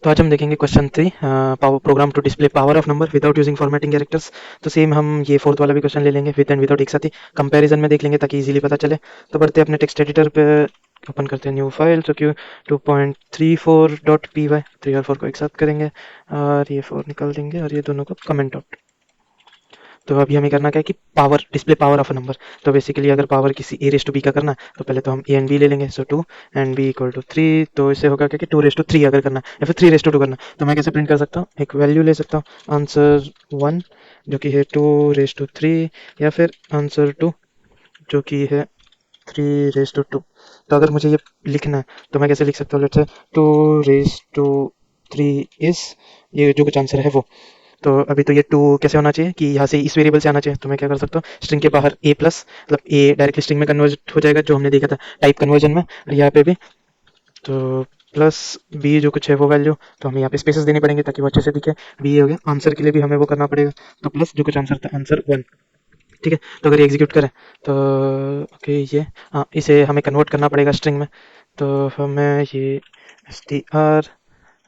तो आज हम देखेंगे question 3, program to display power of number without using formatting characters. तो सेम हम ये फोर्थ वाला भी क्वेश्चन ले लेंगे, विद एंड विदाउट एक साथ ही कंपैरिजन में देख लेंगे ताकि इजीली पता चले। तो बढ़ते हैं अपने टेक्स्ट एडिटर पे, ओपन करते हैं न्यू फाइल। तो क्यू 2.34.py 3 और 4 को एक साथ करेंगे और ये 4 निकाल देंगे और ये दोनों को कमेंट आउट। तो अभी हमें करना क्या है कि power display power of a number. तो बेसिकली अगर पावर किसी ए रेस टू बी का करना है तो पहले तो हम ए एंड बी ले लेंगे। सो 2 एंड बी इक्वल टू 3। तो इससे होगा क्या कि 2 रेस टू 3 अगर करना है या फिर 3 रेस टू 2 करना है तो मैं कैसे प्रिंट कर सकता हूँ, एक वैल्यू ले सकता हूँ आंसर 1 जो कि है 2 रेस टू 3, या फिर आंसर 2 जो कि है 3 रेस टू 2। तो अगर मुझे ये लिखना है तो मैं कैसे लिख सकता हूँ, let's say 2 raise to 3 is ये जो कुछ आंसर है वो। तो अभी तो ये 2 कैसे होना चाहिए कि यहाँ से इस वेरिएबल से आना चाहिए। तो मैं क्या कर सकता हूँ, स्ट्रिंग के बाहर ए प्लस, मतलब ए डायरेक्टली स्ट्रिंग में कन्वर्ट हो जाएगा जो हमने देखा था टाइप कन्वर्जन में, और यहाँ पे भी तो प्लस बी जो कुछ है वो वैल्यू। तो हमें यहाँ पे स्पेसेस देने पड़ेंगे ताकि वो अच्छे से दिखे। बी हो गया, आंसर के लिए भी हमें वो करना पड़ेगा। तो प्लस जो कुछ आंसर था आंसर 1। ठीक है, तो अगर ये एग्जीक्यूट करें तो ओके ये हाँ इसे हमें कन्वर्ट करना पड़ेगा स्ट्रिंग में। तो हमें ये एस टी आर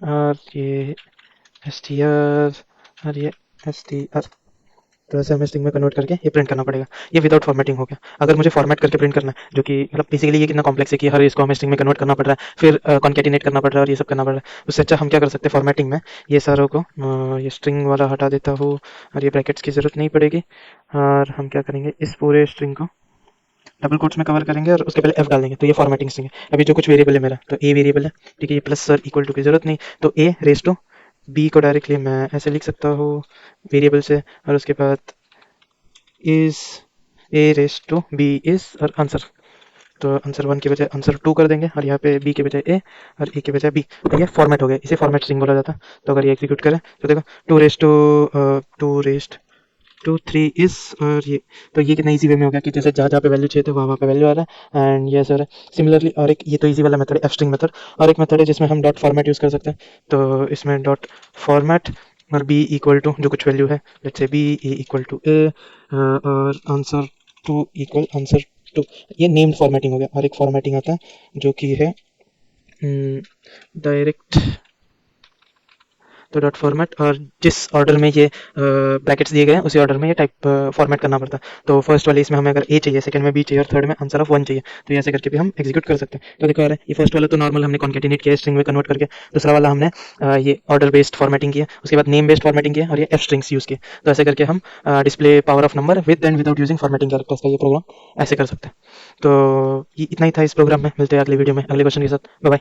और ये एस टी आर और ये एस टी आर, तो ऐसे हमें स्ट्रिंग में कन्वर्ट करके ये प्रिंट करना पड़ेगा। ये विदाउट फॉर्मेटिंग हो गया। अगर मुझे फॉर्मेट करके प्रिंट करना है, जो कि मतलब बेसिकली ये कितना कॉम्प्लेक्स है कि हर इसको हमें स्ट्रिंग में कन्वर्ट करना पड़ रहा है, फिर कॉन्केटिनेट करना पड़ रहा है और ये सब करना पड़ रहा है। उससे अच्छा हम क्या कर सकते हैं, फॉर्मेटिंग में ये सारों को ये स्ट्रिंग वाला हटा देता हूँ और ये ब्रैकेट्स की ज़रूरत नहीं पड़ेगी। और हम क्या करेंगे, इस पूरे स्ट्रिंग को डबल कोट्स में कवर करेंगे और उसके पहले एफ डाल देंगे। तो ये फॉर्मेटिंग स्ट्रिंग है। अभी जो कुछ वेरिएबल है मेरा, तो ए वेरिएबल है, ठीक है, ये प्लस सर इक्वल टू की जरूरत नहीं। तो ए रेस टू बी को डायरेक्टली मैं ऐसे लिख सकता हूँ वेरिएबल से, और उसके बाद is a raise to B is और आंसर। तो आंसर 1 की बजाय आंसर 2 कर देंगे और यहाँ पे बी के बजाय ए और ए के बजाय बी। तो ये फॉर्मेट हो गया, इसे फॉर्मेट स्ट्रिंग बोला जाता है। तो अगर ये एग्जीक्यूट करें तो देखो 2 रेस टू 3 इज, और ये तो ये कितना इजी वे में हो गया कि जैसे जहाँ जहाँ पे वैल्यू चाहिए थे वहाँ वहाँ पे वैल्यू आ रहा है। एंड ये सर सिमिलरली और एक ये तो इजी वाला मेथड है एफ स्ट्रिंग मेथड, और एक मेथड है जिसमें हम डॉट फॉर्मेट यूज़ कर सकते हैं। तो इसमें डॉट फॉर्मेट और बी इक्वल टू जो कुछ वैल्यू है, let's say B equal to ए और आंसर 2 इक्वल आंसर 2। ये नेम्ड फॉर्मेटिंग हो गया। और एक फॉर्मेटिंग आता है जो कि है डायरेक्ट, तो डॉट फॉर्मेट, और जिस ऑर्डर में ये ब्रैकेट्स दिए गए हैं उसी ऑर्डर में ये टाइप फॉर्मेट करना पड़ता है। तो फर्स्ट वाले इसमें हमें अगर ए चाहिए, सेकंड में बी चाहिए और थर्ड में आंसर ऑफ 1 चाहिए, तो ऐसे करके भी हम एग्जीक्यूट कर सकते हैं। तो देखो आ रहा है ये फर्स्ट वाला तो नॉर्मल हमने कॉन्केटिनेट किया स्ट्रिंग में कन्वर्ट करके। दूसरा वाला हमने ये ऑर्डर बेस्ड फॉर्मेटिंग किया, उसके बाद नेम बेस्ड फॉर्मेटिंग किया और ये एफ स्ट्रिंग्स यूज़ किए। तो ऐसे करके हम display power of number with and without using formatting characters का ये प्रोग्राम ऐसे कर सकते हैं। तो ये इतना ही था इस प्रोग्राम में। मिलते हैं अगले वीडियो में अगले क्वेश्चन के साथ। Bye bye.